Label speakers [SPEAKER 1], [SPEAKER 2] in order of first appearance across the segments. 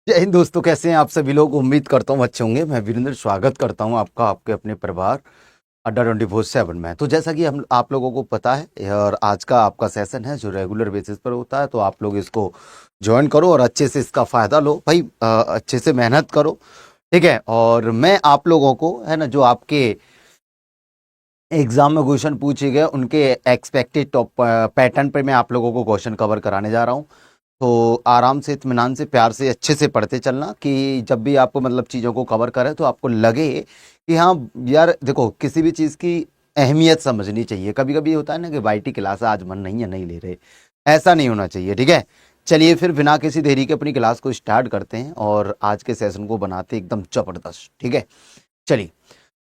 [SPEAKER 1] जय हिंद दोस्तों, कैसे हैं आप सभी लोग। उम्मीद करता हूँ अच्छे होंगे। मैं वीरेंद्र स्वागत करता हूँ आपका आपके अपने परिवार अड्डा 24/7 में। तो जैसा कि हम आप लोगों को पता है, और आज का आपका सेशन है जो रेगुलर बेसिस पर होता है, तो आप लोग इसको ज्वाइन करो और अच्छे से इसका फ़ायदा लो भाई। अच्छे से मेहनत करो, ठीक है। और मैं आप लोगों को है ना, जो आपके एग्जाम में क्वेश्चन पूछे गए उनके एक्सपेक्टेड टॉप पैटर्न पे मैं आप लोगों को क्वेश्चन कवर कराने जा रहा हूँ। तो आराम से, इत्मीनान से, प्यार से, अच्छे से पढ़ते चलना कि जब भी आपको मतलब चीज़ों को कवर करें तो आपको लगे कि हाँ यार देखो, किसी भी चीज़ की अहमियत समझनी चाहिए। कभी कभी होता है ना कि वाईटी क्लास है, आज मन नहीं है, नहीं ले रहे। ऐसा नहीं होना चाहिए, ठीक है। चलिए फिर बिना किसी देरी के अपनी क्लास को स्टार्ट करते हैं और आज के सेशन को बनाते एकदम ज़बरदस्त, ठीक है। चलिए,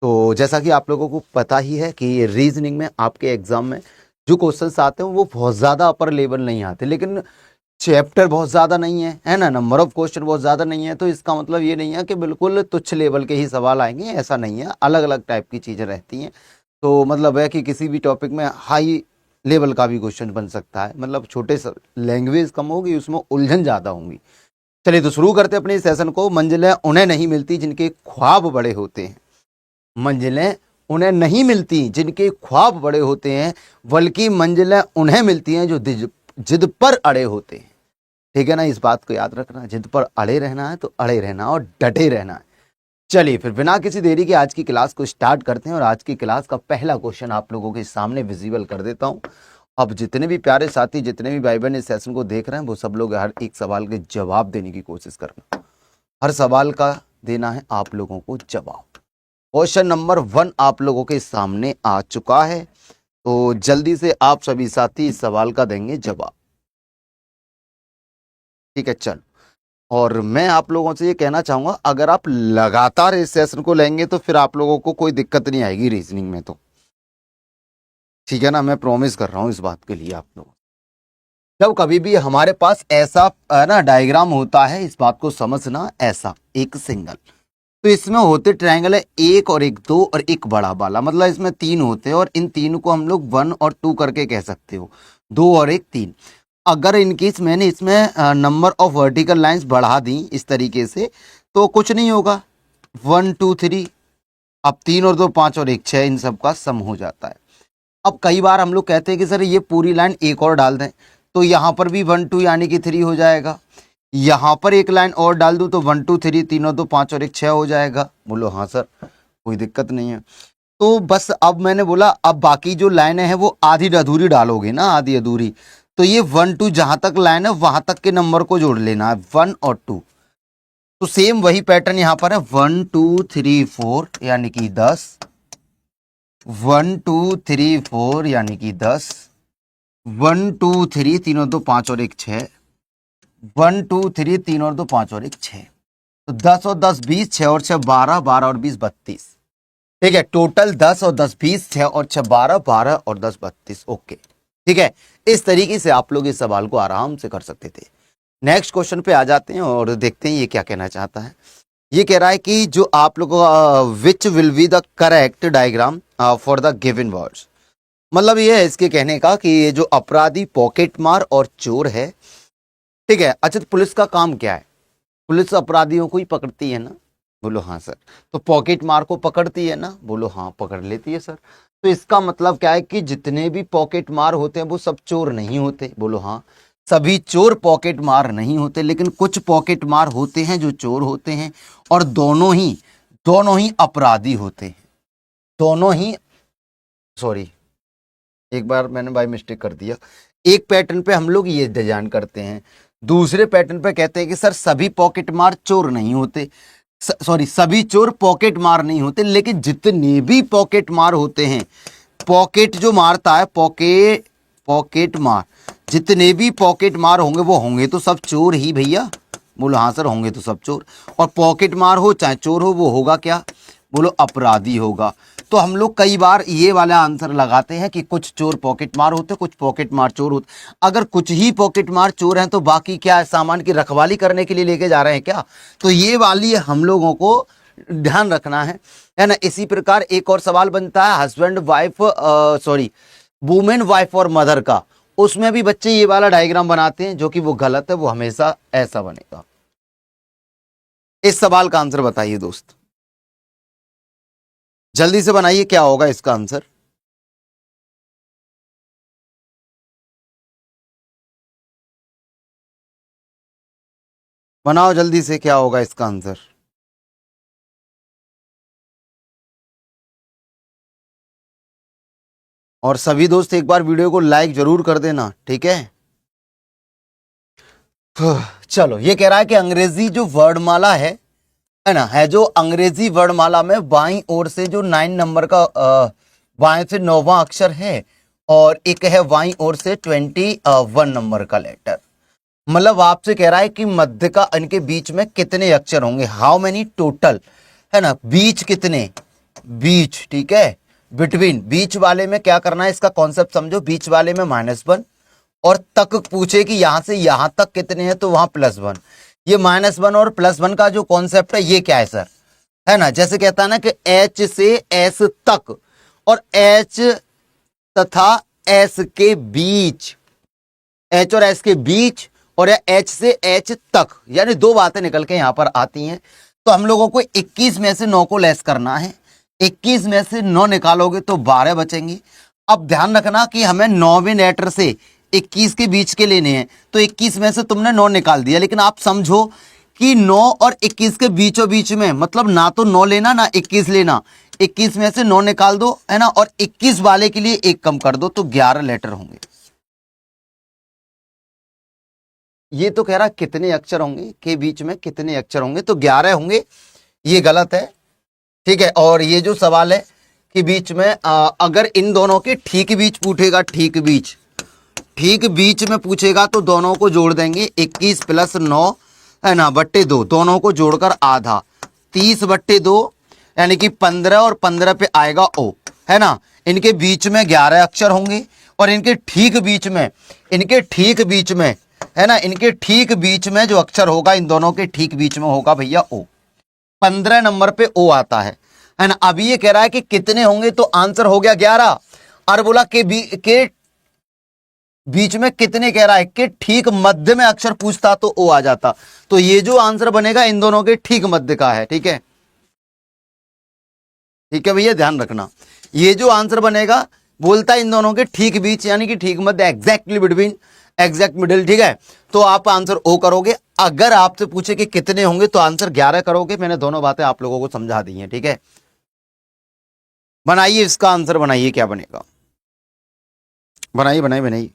[SPEAKER 1] तो जैसा कि आप लोगों को पता ही है कि रीजनिंग में आपके एग्जाम में जो क्वेश्चंस आते हैं वो बहुत ज़्यादा अपर लेवल नहीं आते, लेकिन चैप्टर बहुत ज़्यादा नहीं है ना, नंबर ऑफ क्वेश्चन बहुत ज़्यादा नहीं है। तो इसका मतलब ये नहीं है कि बिल्कुल तुच्छ लेवल के ही सवाल आएंगे, ऐसा नहीं है। अलग अलग टाइप की चीज़ें रहती हैं। तो मतलब है कि किसी भी टॉपिक में हाई लेवल का भी क्वेश्चन बन सकता है। मतलब छोटे लैंग्वेज कम होगी, उसमें उलझन ज़्यादा होंगी। चलिए तो शुरू करते हैं अपने सेशन को। मंजिलें उन्हें नहीं मिलती जिनके ख्वाब बड़े होते हैं। मंजिलें उन्हें नहीं मिलती जिनके ख्वाब बड़े होते हैं, बल्कि मंजिलें उन्हें मिलती हैं जो जिद पर अड़े होते हैं। ठीक है ना, इस बात को याद रखना। जिद पर अड़े रहना है तो अड़े रहना और डटे रहना है। चलिए फिर बिना किसी देरी के आज की क्लास को स्टार्ट करते हैं और आज की क्लास का पहला क्वेश्चन आप लोगों के सामने विजिबल कर देता हूं। अब जितने भी प्यारे साथी, जितने भी भाई बहन इस सेशन को देख रहे हैं, वो सब लोग हर एक सवाल के जवाब देने की कोशिश करना। हर सवाल का देना है आप लोगों को जवाब। क्वेश्चन नंबर 1 आप लोगों के सामने आ चुका है, तो जल्दी से आप सभी साथी इस सवाल का देंगे जवाब, ठीक है। चल, और मैं आप लोगों से ये कहना चाहूंगा, अगर आप लगातार इस सेशन को लेंगे तो फिर आप लोगों को कोई दिक्कत नहीं आएगी रीजनिंग में, तो ठीक है ना। मैं प्रॉमिस कर रहा हूं इस बात के लिए आप लोगों। जब कभी भी हमारे पास ऐसा ना डायग्राम होता है, इस बात को समझना, ऐसा एक सिंगल, तो इसमें होते ट्रायंगल है एक और एक, दो और एक बड़ा वाला। मतलब इसमें तीन होते हैं और इन तीन को हम लोग 1 और 2 करके कह सकते हो। 2 और 1 3। अगर इनकेस मैंने इसमें नंबर ऑफ वर्टिकल लाइंस बढ़ा दी इस तरीके से, तो कुछ नहीं होगा। 1 2 3, अब 3 और 2 5 और 1 6, इन सब का सम हो जाता है। अब कई बार हम लोग कहते हैं कि सर ये पूरी लाइन एक और डाल दें, तो यहाँ पर भी 1 2 यानी कि 3 हो जाएगा। यहाँ पर एक लाइन और डाल दूं तो 1 2 3, 3 और 2 5 और 1 6 हो जाएगा। बोलो हाँ सर, कोई दिक्कत नहीं है। तो बस अब मैंने बोला, अब बाकी जो लाइनें हैं वो आधी अधूरी डालोगे ना, आधी अधूरी। तो ये 1 2 जहां तक लाइन है वहां तक के नंबर को जोड़ लेना है, 1 और 2। तो सेम वही पैटर्न यहां पर है, 1 2 3 4 यानी कि 10, 1 2 3 4 यानी कि 10, 1 2 3, 3 और 2 5 और 1 6, 1 2 3, 3 और 2 5 और 1 6। तो 10 और 10 20, 6 और 6 12, 12 और 20 32। ठीक है, टोटल 10 और 10 20, 6 और 6 12, 12 और 10 32। ओके, ठीक है। इस तरीके से आप लोग इस सवाल को आराम से कर सकते थे। नेक्स्ट क्वेश्चन पे आ जाते हैं और देखते हैं ये क्या कहना चाहता है। ये कह रहा है कि जो आप लोग which will be the correct diagram for the given words. मतलब ये है इसके कहने का कि ये जो अपराधी पॉकेट मार और चोर है, ठीक है। अच्छा, तो पुलिस का काम क्या है? पुलिस अपराधियों को ही पकड़ती है ना? बोलो हाँ सर। तो पॉकेट मार को पकड़ती है ना? बोलो हाँ, पकड़ लेती है सर। तो इसका मतलब क्या है कि जितने भी पॉकेट मार होते हैं वो सब चोर नहीं होते। बोलो हाँ, सभी चोर पॉकेट मार नहीं होते, लेकिन कुछ पॉकेट मार होते हैं जो चोर होते हैं, और दोनों ही अपराधी होते हैं। दोनों ही, सॉरी, एक बार मैंने बाय मिस्टेक कर दिया। एक पैटर्न पे हम लोग ये डिजाइन करते हैं, दूसरे पैटर्न पे कहते हैं कि सर सभी पॉकेट मार चोर नहीं होते, सॉरी सभी चोर पॉकेट मार नहीं होते, लेकिन जितने भी पॉकेट मार होते हैं, पॉकेट जो मारता है, पॉकेट मार, जितने भी पॉकेट मार होंगे वो होंगे तो सब चोर ही भैया। बोलो हाँ सर, होंगे तो सब चोर। और पॉकेट मार हो चाहे चोर हो, वो होगा क्या? बोलो अपराधी होगा। तो हम लोग कई बार ये वाला आंसर लगाते हैं कि कुछ चोर पॉकेट मार होते, कुछ पॉकेट मार चोर होते। अगर कुछ ही पॉकेट मार चोर हैं तो बाकी क्या है, सामान की रखवाली करने के लिए लेके जा रहे हैं क्या? तो ये वाली हम लोगों को ध्यान रखना है ना। इसी प्रकार एक और सवाल बनता है husband wife, sorry women wife और मदर का। उसमें भी बच्चे ये वाला डायग्राम बनाते हैं, जो कि वो गलत है, वो हमेशा ऐसा बनेगा। इस सवाल का आंसर बताइए दोस्त, जल्दी से बनाइए, क्या होगा इसका आंसर। बनाओ जल्दी से, क्या होगा इसका आंसर। और सभी दोस्त एक बार वीडियो को लाइक जरूर कर देना, ठीक है। चलो, ये कह रहा है कि अंग्रेजी जो वर्णमाला है ना, है जो अंग्रेजी वर्णमाला में बाईं ओर से जो 9 नंबर का बाएं से 9वां अक्षर है, और एक है बाईं ओर से 21 नंबर का लेटर। मतलब आपसे कह रहा है कि मध्य का, इनके बीच में कितने अक्षर होंगे, हाउ मेनी टोटल, है ना। बीच कितने, बीच, ठीक है, बिटवीन, बीच वाले में क्या करना है, इसका कॉन्सेप्ट समझो। बीच वाले में -1, और तक पूछे कि यहां से यहां तक कितने हैं, तो वहां +1। ये -1 और +1 का जो कॉन्सेप्ट है, ये क्या है सर, है ना। जैसे कहता है ना कि H से S तक, और H तथा S के बीच, H और S के बीच, और या H से H तक, यानी दो बातें निकल के यहां पर आती हैं। तो हम लोगों को 21 में से 9 को लेस करना है। 21 में से 9 निकालोगे तो 12 बचेंगे। अब ध्यान रखना कि हमें 9वें लेटर से 21 के बीच के लेने हैं, तो 21 में से तुमने 9 निकाल दिया, लेकिन आप समझो कि 9 और 21 के बीचों बीच में, मतलब ना तो 9 लेना ना 21 लेना, 21 में से 9 निकाल दो, है ना, और 21 वाले के लिए 1 कम कर दो, तो 11 लेटर होंगे। ये तो कह रहा कितने अक्षर होंगे, के बीच में कितने अक्षर होंगे, तो 11 होंगे, ये गलत है, ठीक है। और ये जो सवाल है कि बीच में अगर इन दोनों के ठीक बीच पूछेगा, ठीक बीच में पूछेगा, तो दोनों को जोड़ देंगे, 21 + 9, है ना, /2, दोनों को जोड़कर आधा, 30/2, यानी कि 15, और 15 पे आएगा O, है ना। इनके बीच में 11 अक्षर होंगे, और इनके ठीक बीच में, है ना, इनके ठीक बीच में जो अक्षर होगा, इन दोनों के ठीक बीच में होगा भैया O। 15 नंबर पे O आता है ना। अभी ये कह रहा है कि कितने होंगे, तो आंसर हो गया 11, और बोला के बीच में कितने कह रहा है, कि ठीक मध्य में अक्षर पूछता तो O आ जाता। तो ये जो आंसर बनेगा इन दोनों के ठीक मध्य का है, ठीक है, ठीक है भैया, ध्यान रखना। ये जो आंसर बनेगा, बोलता है इन दोनों के ठीक बीच, यानी कि ठीक मध्य, एग्जैक्टली बिटवीन, एग्जैक्ट मिडिल, ठीक है। तो आप आंसर O करोगे। अगर आपसे पूछे कि कितने होंगे, तो आंसर 11 करोगे। मैंने दोनों बातें आप लोगों को समझा दी हैं, ठीक है। बनाइए इसका आंसर, बनाइए, क्या बनेगा, बनाइए बनाइए बनाइए।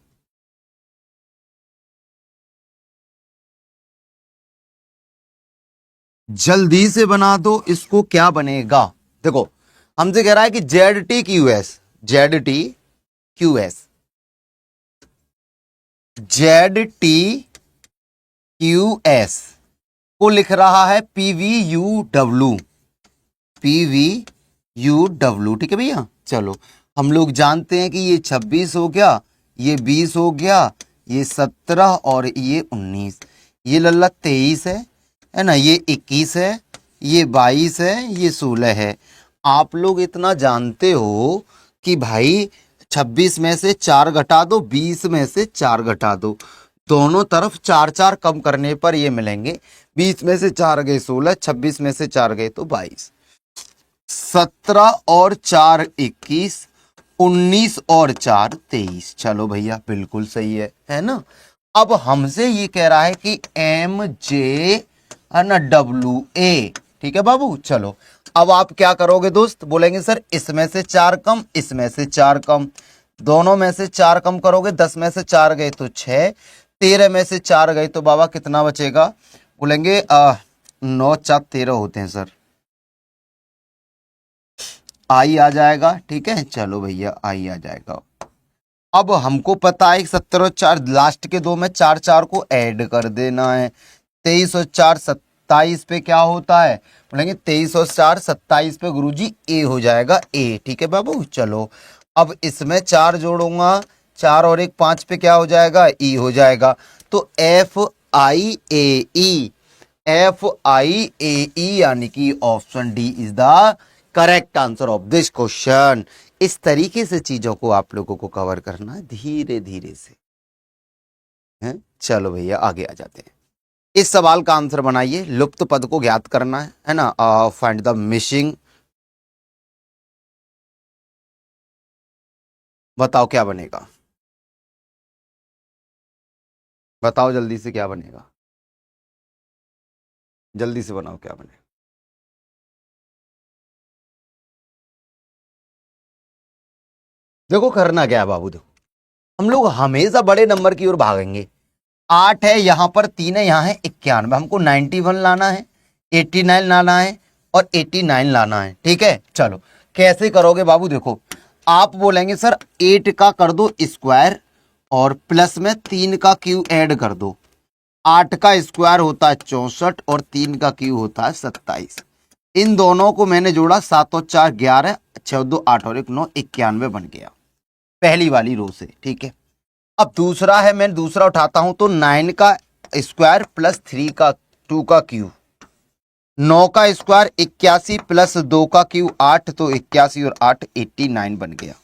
[SPEAKER 1] जल्दी से बना दो इसको, क्या बनेगा। देखो, हमसे कह रहा है कि ZTQS, ZTQS, ZTQS को लिख रहा है PVUW, PVUW, ठीक है भैया। चलो, हम लोग जानते हैं कि ये 26 हो गया, ये 20 हो गया, ये 17, और ये 19, ये लल्ला 23 है ना, ये 21 है, ये 22 है, ये 16 है। आप लोग इतना जानते हो कि भाई 26 में से 4 घटा दो, 20 में से 4 घटा दो, दोनों तरफ 4-4 कम करने पर ये मिलेंगे। 20 में से 4 गए 16, 26 में से 4 गए तो 22, 17 और 4 21, 19 और 4 23। चलो भैया, बिल्कुल सही है ना। अब हमसे ये कह रहा है कि MJ, है ना, WA, ठीक है बाबू। चलो, अब आप क्या करोगे दोस्त, बोलेंगे सर इसमें से 4 कम, इसमें से 4 कम, दोनों में से 4 कम करोगे, 10 में से 4 गए तो 6, 13 में से 4 गए तो बाबा कितना बचेगा, बोलेंगे 9 4 13 होते हैं सर, आई आ जाएगा, ठीक है। चलो भैया, आई आ जाएगा। अब हमको पता है 70 और 4, लास्ट के दो में 4 4 को ऐड कर देना है। 23 और 4 27 पे क्या होता है, बोलेंगे 23 और 4 27 पे गुरुजी A हो जाएगा, A, ठीक है बाबू। चलो, अब इसमें 4 जोड़ूंगा, 4 और 1 5 पे क्या हो जाएगा, E हो जाएगा। तो FIAE, FIAE, यानी कि option D is the correct answer of this question. इस तरीके से चीजों को आप लोगों को कवर करना धीरे धीरे से है। चलो भैया, आगे आ जाते हैं। इस सवाल का आंसर बनाइए, लुप्त पद को ज्ञात करना है ना, फाइंड द मिसिंग। बताओ क्या बनेगा, बताओ जल्दी से क्या बनेगा, जल्दी से बनाओ क्या बनेगा। देखो करना क्या है बाबू, देखो हम लोग हमेशा बड़े नंबर की ओर भागेंगे। 8 है यहाँ पर, 3 है यहाँ है 91, हमको 91 लाना है, 89 लाना है और 89 लाना है। ठीक है, चलो कैसे करोगे बाबू, देखो आप बोलेंगे सर 8 का कर दो स्क्वायर और प्लस में 3 का क्यू ऐड कर दो। 8 का स्क्वायर होता है 64 और 3 का क्यू होता है 27। इन दोनों को मैंने जोड़ा, 7 और 4 11, 6 2 8 और 1 9, 91 बन गया पहली वाली रो से। ठीक है, अब दूसरा है, मैं दूसरा उठाता हूं तो 9 का स्क्वायर प्लस 3 का 2 का क्यू, 9 का स्क्वायर 81 प्लस 2 का क्यू 8, तो 81 और 8 89 बन गया।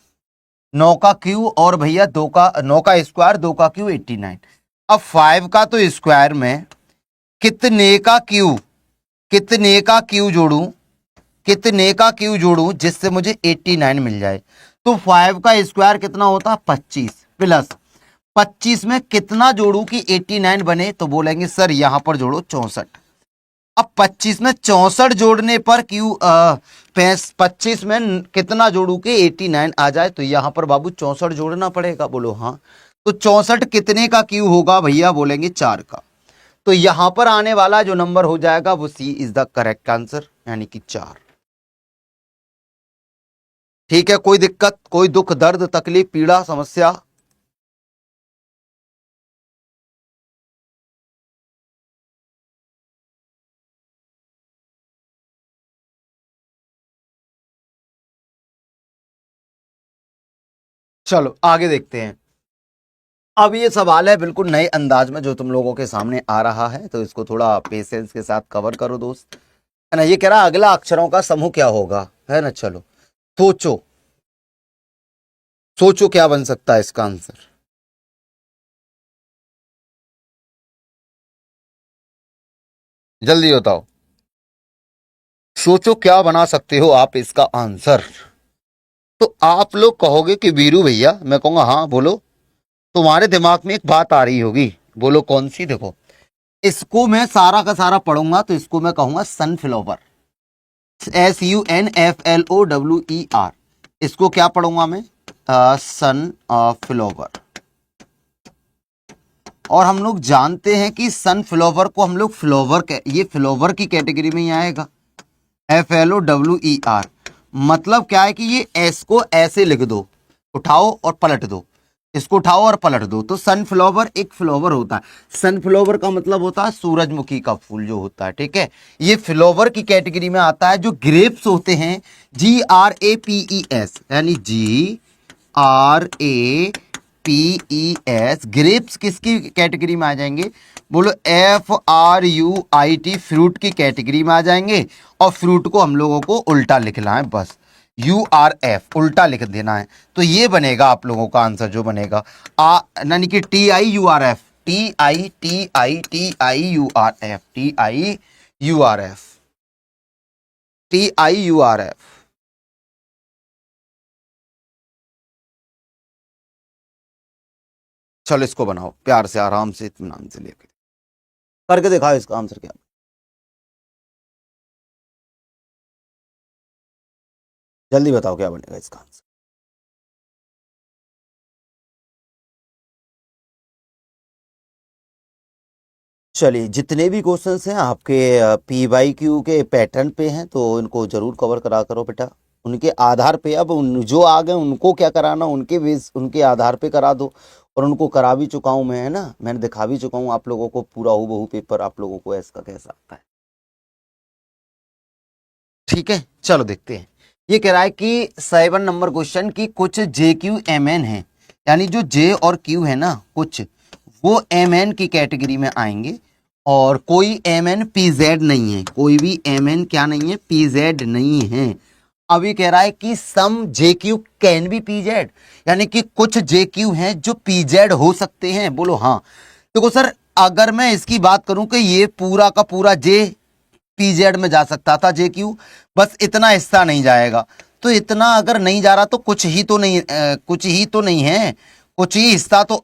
[SPEAKER 1] 9 का क्यू और भैया 2 का 9 का स्क्वायर 2 का क्यू 89। अब 5 का तो स्क्वायर में कितने का क्यू, कितने का क्यू जोड़ूं, कितने का क्यू जोड़ूं जिससे मुझे 89 मिल जाए। तो 5 का स्क्वायर कितना होता है 25 प्लस 25 में कितना जोड़ू कि 89 बने, तो बोलेंगे सर यहां पर जोड़ो 64। अब 25 में 64 जोड़ने पर क्यू 25 में कितना जोड़ू कि 89 आ जाए, तो यहां पर बाबू 64 जोड़ना पड़ेगा। बोलो हाँ, तो 64 कितने का क्यू होगा भैया, बोलेंगे 4 का। तो यहां पर आने वाला जो नंबर हो जाएगा वो सी इज द करेक्ट आंसर, यानी कि 4। ठीक है, कोई दिक्कत, कोई दुख दर्द तकलीफ पीड़ा समस्या? चलो आगे देखते हैं। अब ये सवाल है बिल्कुल नए अंदाज में जो तुम लोगों के सामने आ रहा है, तो इसको थोड़ा पेशेंस के साथ कवर करो दोस्त, है ना। ये कह रहा अगला अक्षरों का समूह क्या होगा, है ना। चलो सोचो, सोचो क्या बन सकता है इसका आंसर, जल्दी बताओ, सोचो क्या बना सकते हो आप इसका आंसर। तो आप लोग कहोगे कि वीरू भैया, मैं कहूंगा हाँ बोलो, तुम्हारे दिमाग में एक बात आ रही होगी, बोलो कौन सी। देखो इसको मैं सारा का सारा पढ़ूंगा तो इसको मैं कहूंगा सनफ्लावर, SUNFLOWER। इसको क्या पढ़ूंगा मैं, सन फ्लावर। और हम लोग जानते हैं कि सनफ्लावर को हम लोग फ्लावर, ये फ्लावर की कैटेगरी में ही आएगा, FLOWER। मतलब क्या है कि ये एस को ऐसे लिख दो, उठाओ और पलट दो, इसको उठाओ और पलट दो, तो सनफ्लावर एक फ्लावर होता है। सनफ्लावर का मतलब होता है सूरजमुखी का फूल जो होता है। ठीक है, ये फ्लावर की कैटेगरी में आता है। जो ग्रेप्स होते हैं, GRAPES, यानी GRAPES, ग्रेप्स किसकी कैटेगरी में आ जाएंगे, बोलो FRUIT, फ्रूट की कैटेगरी में आ जाएंगे। और फ्रूट को हम लोगों को उल्टा लिखना है, बस URF उल्टा लिख देना है। तो ये बनेगा आप लोगों का आंसर जो बनेगा, यानी कि TIURF, TIURF, TIURF। चलो इसको बनाओ प्यार से, आराम से, इत्मीनान से लेके करके दिखाओ इसका आंसर क्या। जल्दी बताओ क्या बनेगा इसका आंसर। चलिए, जितने भी क्वेश्चंस हैं आपके PYQ के पैटर्न पे हैं, तो इनको जरूर कवर करा करो बेटा। उनके आधार पे, अब जो आ गए उनको क्या कराना, उनके बेस, उनके आधार पे करा दो। और उनको करा भी चुका हूं मैं, है ना, मैंने दिखा भी चुका हूं आप लोगों को पूरा हूबहू पेपर आप लोगों को इसका कैसा आता है। ठीक है, चलो देखते हैं। ये कह रहा है कि 7 नंबर क्वेश्चन की कुछ JQMN है, यानी जो J और Q है ना कुछ, वो MN की कैटेगरी में आएंगे और कोई MN PZ नहीं है, कोई भी MN क्या नहीं है, PZ नहीं है। अभी कह रहा है कि सम JQ कैन बी PZ, यानी कि कुछ JQ हैं जो PZ हो सकते हैं। बोलो हाँ। देखो सर, अगर मैं इसकी बात करूं कि ये पूरा का पूरा जे पीजेड में जा सकता था, जे क्यू, बस इतना हिस्सा नहीं जाएगा। तो इतना अगर नहीं जा रहा तो कुछ ही तो नहीं है, कुछ ही हिस्सा तो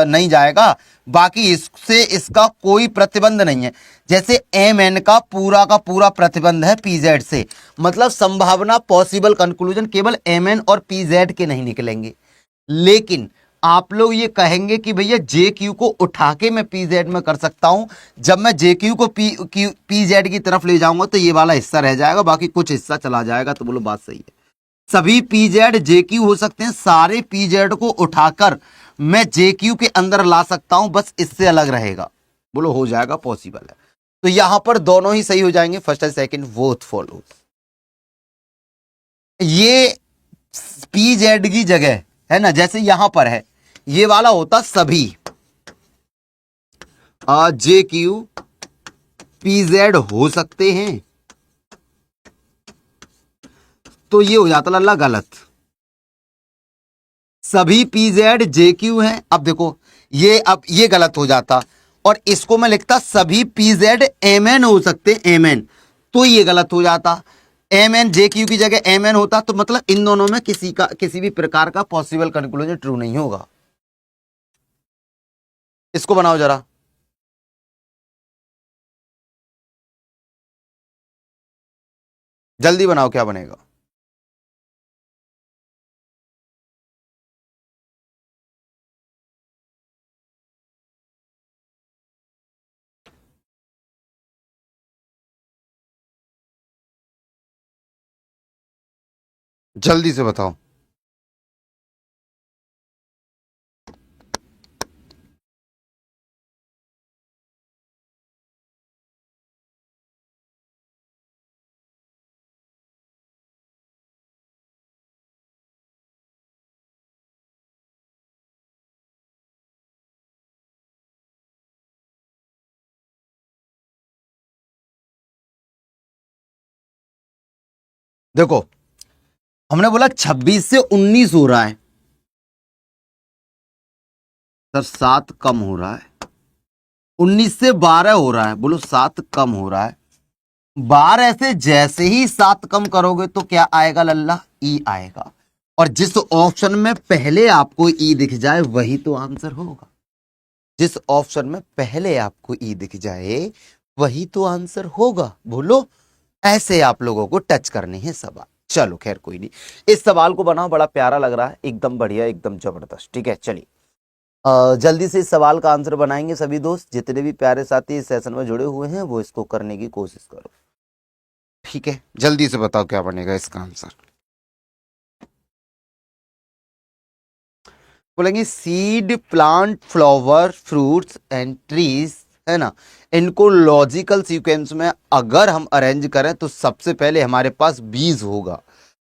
[SPEAKER 1] नहीं जाएगा, बाकी इससे इसका कोई प्रतिबंध नहीं है। जैसे एम एन का पूरा प्रतिबंध है पीजेड से, मतलब संभावना, पॉसिबल कंक्लूजन केवल एम एन और पीजेड के नहीं निकलेंगे। लेकिन आप लोग ये कहेंगे कि भैया जे क्यू को उठा के मैं पीजेड में कर सकता हूं, जब मैं जे क्यू को पीजेड की तरफ ले जाऊंगा तो ये वाला हिस्सा रह जाएगा, बाकी कुछ हिस्सा चला जाएगा। तो बोलो बात सही है, सभी पीजेड जे क्यू हो सकते हैं, सारे पीजेड को उठाकर मैं जे क्यू के अंदर ला सकता हूं, बस इससे अलग रहेगा। बोलो हो जाएगा, पॉसिबल है। तो यहां पर दोनों ही सही हो जाएंगे, first and second both follows. ये पीजेड की जगह है ना, जैसे यहां पर है, ये वाला होता सभी जे क्यू पीजेड हो सकते हैं, तो ये हो जाता लल्ला गलत। सभी पीजेड जे क्यू हैं। अब देखो ये, अब ये गलत हो जाता, और इसको मैं लिखता सभी पीजेड एम एन हो सकते, एम एन, तो ये गलत हो जाता। एम एन जे क्यू की जगह एम एन होता, तो मतलब इन दोनों में किसी भी प्रकार का पॉसिबल कंक्लूजन ट्रू नहीं होगा। इसको बनाओ जरा, जल्दी बनाओ, क्या बनेगा? जल्दी से बताओ। देखो हमने बोला 26 से 19 हो रहा है सर, 7 कम हो रहा है। 19 से 12 हो रहा है, बोलो 7 कम हो रहा है। 12 से जैसे ही 7 कम करोगे तो क्या आएगा लल्ला? ई आएगा। और जिस ऑप्शन में पहले आपको ई दिख जाए वही तो आंसर होगा। जिस ऑप्शन में पहले आपको ई दिख जाए वही तो आंसर होगा। बोलो, ऐसे आप लोगों को टच करने हैं सवाल। चलो खैर कोई नहीं, इस सवाल को बनाओ, बड़ा प्यारा लग रहा है, एकदम बढ़िया, एकदम जबरदस्त। ठीक है, चलिए जल्दी से इस सवाल का आंसर बनाएंगे सभी दोस्त। जितने भी प्यारे साथी इस सेशन में जुड़े हुए हैं वो इसको करने की कोशिश करो। ठीक है, जल्दी से बताओ क्या बनेगा इसका आंसर। बोलेंगे seed, plant, flower, fruits and trees, है ना, इनको लॉजिकल सीक्वेंस में अगर हम अरेंज करें तो सबसे पहले हमारे पास बीज होगा,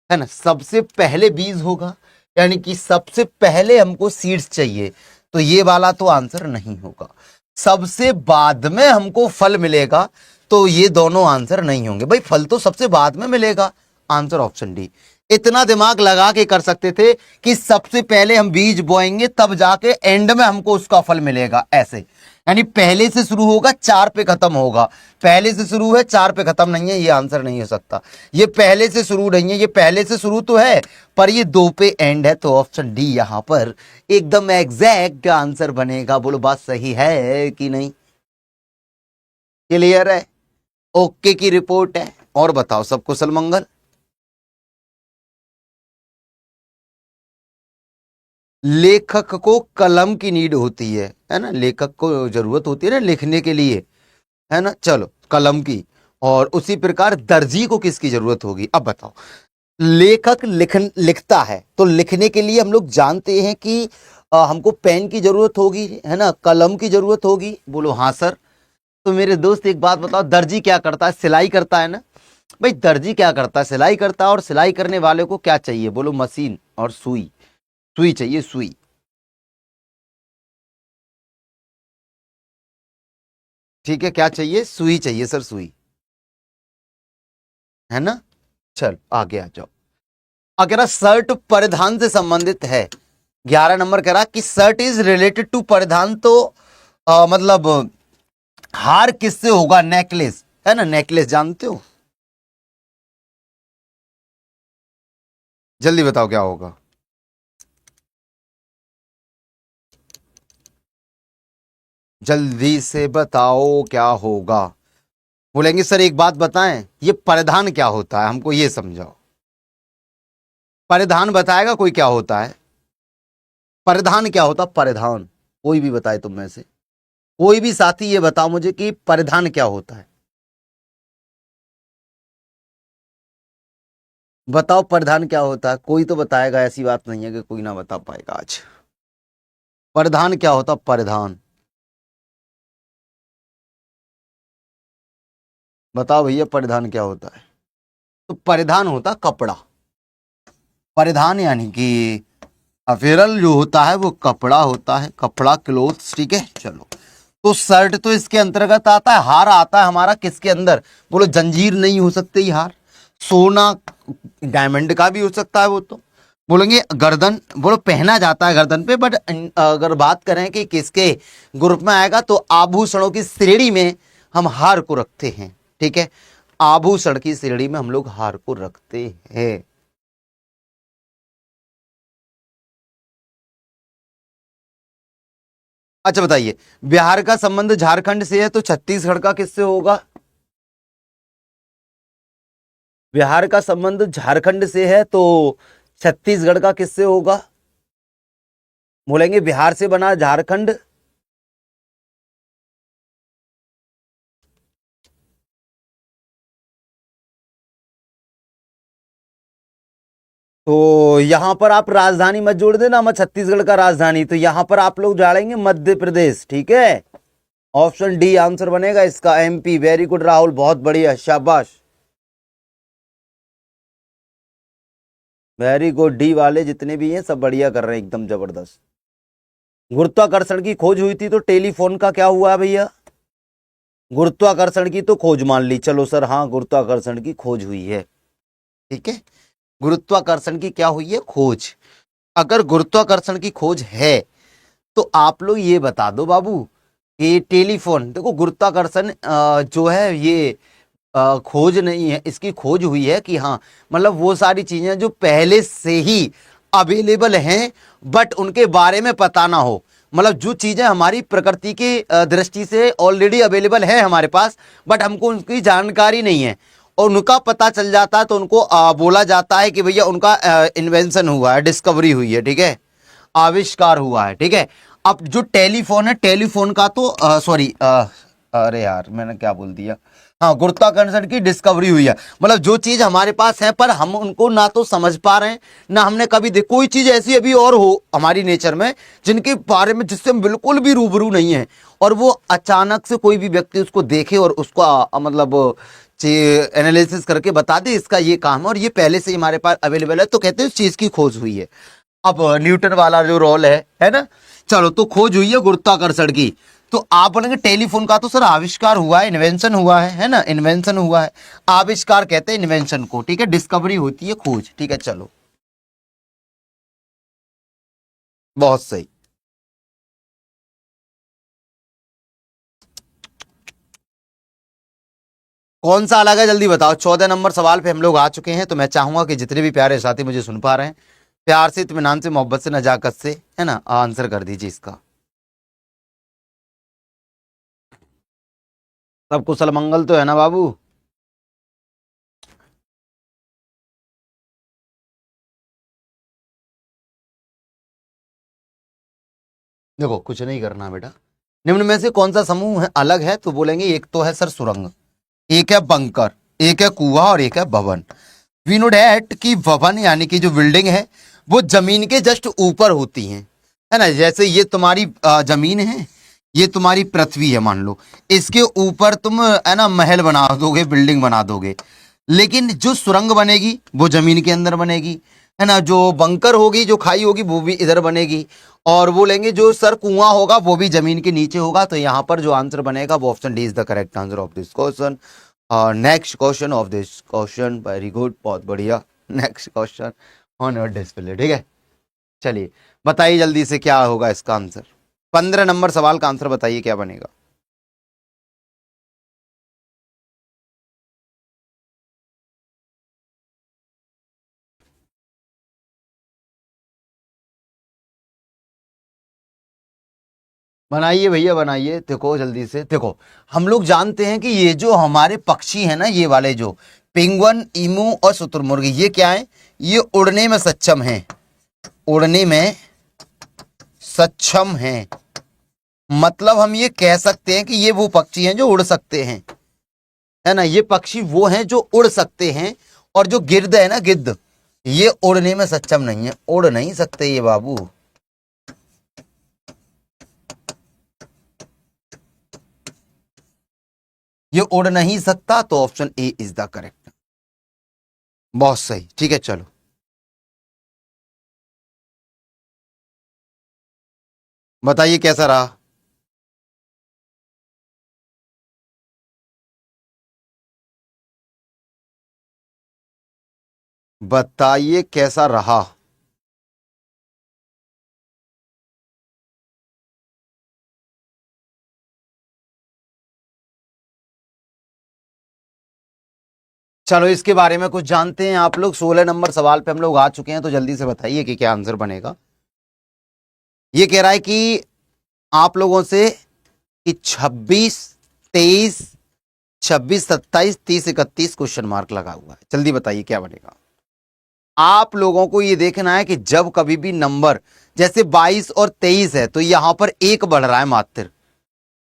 [SPEAKER 1] है ना, सबसे पहले बीज होगा, यानी कि सबसे पहले हमको सीड्स चाहिए, तो ये वाला तो आंसर नहीं होगा। सबसे बाद में हमको फल मिलेगा, तो ये दोनों आंसर नहीं होंगे। भाई फल तो सबसे बाद में मिलेगा, आंसर ऑप्शन डी। इतना दिमाग लगा के कर सकते थे कि सबसे पहले हम बीज बोएंगे तब जाके एंड में हमको उसका फल मिलेगा, ऐसे। यानी पहले से शुरू होगा 4 पे खत्म होगा, पहले से शुरू है 4 पे खत्म नहीं है, ये आंसर नहीं हो सकता। ये पहले से शुरू नहीं है, ये पहले से शुरू तो है पर ये 2 पे एंड है, तो ऑप्शन डी यहां पर एकदम एग्जैक्ट आंसर बनेगा। बोलो बात सही है कि नहीं? क्लियर है? ओके की रिपोर्ट है। और बताओ सब कुशल मंगल? लेखक को कलम की नीड होती है ना, लेखक को जरूरत होती है ना लिखने के लिए, है ना, चलो कलम की। और उसी प्रकार दर्जी को किसकी जरूरत होगी? अब बताओ, लेखक लिखता है तो लिखने के लिए हम लोग जानते हैं कि हमको पेन की जरूरत होगी, है ना, कलम की जरूरत होगी। बोलो हाँ सर। तो मेरे दोस्त एक बात बताओ, दर्जी क्या करता है? सिलाई करता है ना। भाई दर्जी क्या करता है? सिलाई करता है। और सिलाई करने वाले को क्या चाहिए? बोलो मशीन और सुई, सुई चाहिए, सुई। ठीक है, क्या चाहिए? सुई चाहिए सर, सुई, है ना। चल आगे आ जाओ। अगर शर्ट परिधान से संबंधित है, 11 नंबर कह रहा कि शर्ट इज रिलेटेड टू परिधान, तो मतलब हार किससे होगा? नेकलेस है ना, नेकलेस जानते हो? जल्दी बताओ क्या होगा। जल्दी से बताओ क्या होगा। बोलेंगे सर एक बात बताएं, ये परिधान क्या होता है, हमको ये समझाओ। परिधान बताएगा कोई क्या होता है? परिधान क्या होता, परिधान कोई भी बताए तुम में से, कोई भी साथी ये बताओ मुझे कि परिधान क्या होता है। बताओ परिधान क्या होता है, कोई तो बताएगा, ऐसी बात नहीं है कि कोई ना बता पाएगा आज। परिधान क्या होता, परिधान बताओ भैया, परिधान क्या होता है? तो परिधान होता कपड़ा। परिधान यानी कि अफेरल जो होता है वो कपड़ा होता है, कपड़ा, क्लोथ्स, ठीक है। चलो, तो शर्ट तो इसके अंतर्गत आता है। हार आता है हमारा किसके अंदर? बोलो जंजीर नहीं हो सकते ये हार, सोना डायमंड का भी हो सकता है वो तो। बोलेंगे गर्दन, बोलो पहना जाता है गर्दन पे, बट अगर बात करें कि किसके ग्रुप में आएगा तो आभूषणों की श्रेणी में हम हार को रखते हैं, ठीक है। आभूषण की श्रेणी में हम लोग हार को रखते हैं। अच्छा बताइए, बिहार का संबंध झारखंड से है तो छत्तीसगढ़ का किससे होगा? बिहार का संबंध झारखंड से है तो छत्तीसगढ़ का किससे होगा? बोलेंगे बिहार से बना झारखंड। तो यहां पर आप राजधानी मत जोड़ देना, मैं छत्तीसगढ़ का राजधानी, तो यहां पर आप लोग डालेंगे मध्य प्रदेश, ठीक है। ऑप्शन डी आंसर बनेगा इसका, एमपी। वेरी गुड राहुल, बहुत बढ़िया, शाबाश। वेरी गुड, डी वाले जितने भी हैं सब बढ़िया कर रहे हैं, एकदम जबरदस्त। गुरुत्वाकर्षण की खोज हुई थी तो टेलीफोन का क्या हुआ भैया? गुरुत्वाकर्षण की तो खोज मान ली, चलो सर, हाँ गुरुत्वाकर्षण की खोज हुई है, ठीक है। गुरुत्वाकर्षण की क्या हुई है? खोज। अगर गुरुत्वाकर्षण की खोज है तो आप लोग ये बता दो बाबू कि टेलीफोन, देखो गुरुत्वाकर्षण जो है ये खोज नहीं है, इसकी खोज हुई है कि हाँ, मतलब वो सारी चीजें जो पहले से ही अवेलेबल हैं बट उनके बारे में पता ना हो, मतलब जो चीजें हमारी प्रकृति की दृष्टि से ऑलरेडी अवेलेबल है हमारे पास बट हमको उनकी जानकारी नहीं है, और उनका पता चल जाता है तो उनको बोला जाता है कि भैया उनका इन्वेंशन हुआ है, डिस्कवरी हुई है, ठीक है, आविष्कार हुआ है, ठीक है। अब जो टेलीफोन है, टेलीफोन का तो सॉरी, अरे यार मैंने क्या बोल दिया, हाँ गुरुत्वाकर्षण की डिस्कवरी हुई है, मतलब जो चीज हमारे पास है पर हम उनको ना तो समझ पा रहे हैं ना हमने कभी देख, कोई चीज ऐसी अभी और हो हमारी नेचर में जिनके बारे में जिससे हम बिल्कुल भी रूबरू नहीं है, और वो अचानक से कोई भी व्यक्ति उसको देखे और उसको मतलब एनालिसिस करके बता दे इसका ये काम है और ये पहले से ही हमारे पास अवेलेबल है, तो कहते हैं उस चीज की खोज हुई है। अब न्यूटन वाला जो रोल है ना। चलो, तो खोज हुई है गुरुत्वाकर्षण की, तो आप बोलेंगे टेलीफोन का तो सर आविष्कार हुआ है, इन्वेंशन हुआ है ना, इन्वेंशन हुआ है, आविष्कार कहते हैं इन्वेंशन को, ठीक है। डिस्कवरी होती है खोज, ठीक है। चलो, बहुत सही। कौन सा अलग है जल्दी बताओ। 14 नंबर सवाल पे हम लोग आ चुके हैं, तो मैं चाहूंगा कि जितने भी प्यारे साथी मुझे सुन पा रहे हैं, प्यार से, इत्मीनान से, मोहब्बत से, नजाकत से, है ना, आंसर कर दीजिए इसका। सब कुशल मंगल तो है ना बाबू? देखो कुछ नहीं करना बेटा। निम्न में से कौन सा समूह है अलग है, तो बोलेंगे एक तो है सर सुरंग, एक है बंकर, एक है कुआं और एक है भवन। वी नो डैट कि भवन यानी कि जो बिल्डिंग है वो जमीन के जस्ट ऊपर होती है ना। जैसे ये तुम्हारी जमीन है, ये तुम्हारी पृथ्वी है मान लो, इसके ऊपर तुम है ना महल बना दोगे, बिल्डिंग बना दोगे, लेकिन जो सुरंग बनेगी वो जमीन के अंदर बनेगी, है ना। जो बंकर होगी, जो खाई होगी वो भी इधर बनेगी, और वो लेंगे जो सर कुआं होगा वो भी जमीन के नीचे होगा। तो यहाँ पर जो आंसर बनेगा वो option D is the correct answer of this question. Next question of this question, very good, बहुत बढ़िया। Next question on your display, ठीक है। चलिए बताइए जल्दी से क्या होगा इसका आंसर। 15 नंबर सवाल का आंसर बताइए क्या बनेगा। बनाइए भैया बनाइए, देखो जल्दी से। देखो हम लोग जानते हैं कि ये जो हमारे पक्षी हैं ना, ये वाले जो पेंगुइन, ईमू और शुतुरमुर्ग, ये क्या है, ये उड़ने में सक्षम हैं, उड़ने में सक्षम हैं। मतलब हम ये कह सकते हैं कि ये वो पक्षी हैं जो उड़ सकते हैं, है ना। ये पक्षी वो हैं जो उड़ सकते हैं। और जो गिद्ध है ना, गिद्ध, ये उड़ने में सक्षम नहीं है, उड़ नहीं सकते ये बाबू। ये उड़ नहीं सकता, तो option A is the correct. बहुत सही, ठीक है चलो। बताइए कैसा रहा। बताइए कैसा रहा। चलो इसके बारे में कुछ जानते हैं आप लोग। 16 नंबर सवाल पे हम लोग आ चुके हैं, तो जल्दी से बताइए कि क्या आंसर बनेगा। ये कह रहा है कि आप लोगों से कि 26, 23, 26, 27, 30, 31 क्वेश्चन मार्क लगा हुआ है। जल्दी बताइए क्या बनेगा। आप लोगों को ये देखना है कि जब कभी भी नंबर जैसे 22 और 23 है, तो यहां पर एक बढ़ रहा है मात्र,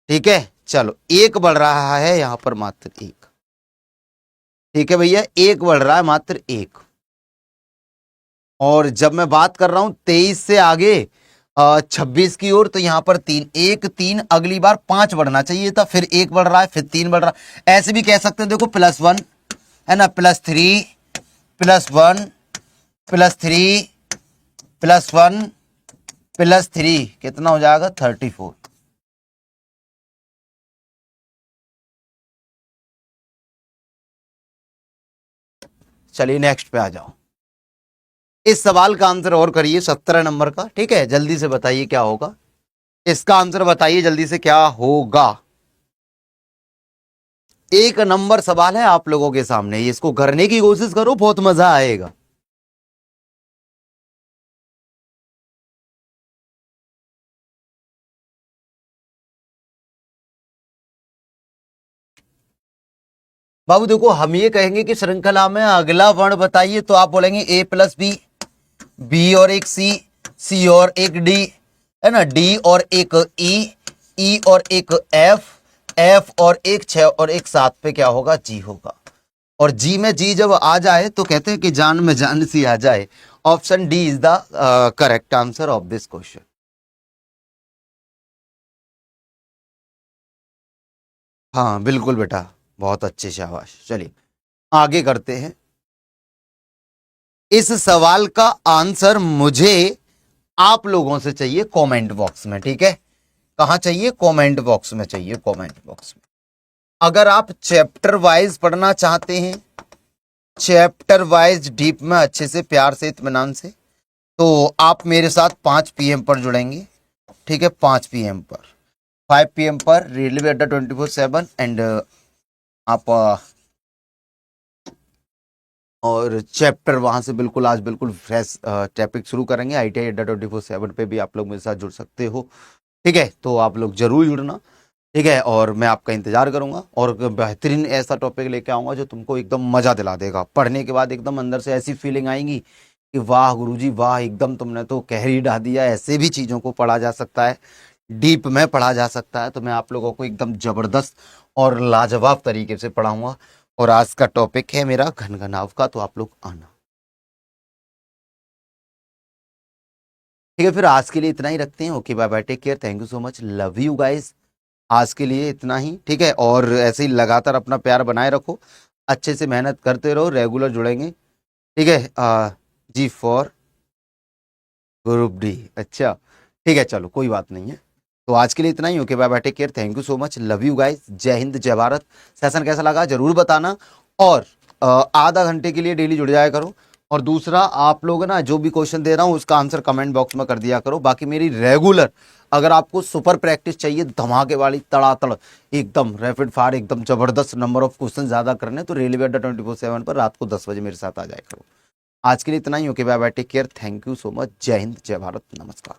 [SPEAKER 1] ठीक है। चलो एक बढ़ रहा है यहां पर मात्र एक, ठीक है भैया, एक बढ़ रहा है मात्र एक। और जब मैं बात कर रहा हूं 23 से आगे 26 की ओर, तो यहां पर तीन, एक तीन, अगली बार 5 बढ़ना चाहिए था, फिर एक बढ़ रहा है, फिर 3 बढ़ रहा है। ऐसे भी कह सकते हैं, देखो +1 है ना, +3, +1, +3, +1, +3, कितना हो जाएगा 34। चलिए नेक्स्ट पे आ जाओ। इस सवाल का आंसर और करिए, 17 नंबर का, ठीक है। जल्दी से बताइए क्या होगा, इसका आंसर बताइए जल्दी से क्या होगा। एक नंबर सवाल है आप लोगों के सामने, इसको करने की कोशिश करो, बहुत मजा आएगा। बाबू देखो, हम ये कहेंगे कि श्रृंखला में अगला वर्ण बताइए, तो आप बोलेंगे A+B, बी और एक सी और एक डी, है ना, डी और एक ई और एक एफ और एक 6 और एक 7 पे क्या होगा, जी होगा। और जी में जी जब आ जाए तो कहते हैं कि जान में जान सी आ जाए। Option D is the correct answer of this question. हाँ बिल्कुल बेटा, बहुत अच्छे, शाबाश। चलिए आगे करते हैं। इस सवाल का आंसर मुझे आप लोगों से चाहिए कमेंट बॉक्स में, ठीक है। कहां चाहिए, कमेंट बॉक्स में चाहिए, कमेंट बॉक्स में। अगर आप चैप्टर वाइज पढ़ना चाहते हैं, चैप्टर वाइज डीप में, अच्छे से, प्यार से, इत्मीनान से, तो आप मेरे साथ 5 PM पर जुड़ेंगे, ठीक है। 5 PM पर, 5 PM पर रेलवे अड्डा 24/7 एंड आप और चैप्टर वहां से बिल्कुल आज बिल्कुल फ्रेश टॉपिक शुरू करेंगे। ITI अड्डा 24/7 पे भी आप लोग मेरे साथ जुड़ सकते हो, ठीक है। तो आप लोग जरूर जुड़ना, ठीक है। और मैं आपका इंतजार करूंगा, और बेहतरीन ऐसा टॉपिक लेके आऊंगा जो तुमको एकदम मजा दिला देगा। पढ़ने के बाद एकदम अंदर से ऐसी फीलिंग आएगी कि वाह गुरुजी वाह, एकदम तुमने तो कहर ही ढा दिया। ऐसे भी चीज़ों को पढ़ा जा सकता है, डीप में पढ़ा जा सकता है। तो मैं आप लोगों को एकदम ज़बरदस्त और लाजवाब तरीके से पढ़ाऊंगा। और आज का टॉपिक है मेरा घनघनाव का, तो आप लोग आना, ठीक है। फिर आज के लिए इतना ही रखते हैं। Okay bye bye, take care, thank you so much, love you guys. आज के लिए इतना ही, ठीक है। और ऐसे ही लगातार अपना प्यार बनाए रखो, अच्छे से मेहनत करते रहो, रेगुलर जुड़ेंगे, ठीक है। जी फॉर ग्रुप डी, अच्छा, ठीक है, चलो कोई बात नहीं है। तो आज के लिए इतना ही। Okay bye bye, take care, thank you so much, love you guys, जय हिंद जय भारत। सेशन कैसा लगा जरूर बताना। और आधा घंटे के लिए डेली जुड़ जाया करो, और दूसरा, आप लोग ना जो भी क्वेश्चन दे रहा हूं उसका आंसर कमेंट बॉक्स में कर दिया करो। बाकी मेरी रेगुलर, अगर आपको सुपर प्रैक्टिस चाहिए धमाके वाली तड़ातड़ एकदम रैपिड फायर एकदम जबरदस्त नंबर ऑफ क्वेश्चन ज्यादा करने, तो रेलवे अड्डा 24/7 पर रात को 10 बजे मेरे साथ आ जाया करो। आज के लिए इतना ही। Okay bye bye, take care, thank you so much, जय हिंद, जय भारत, नमस्कार।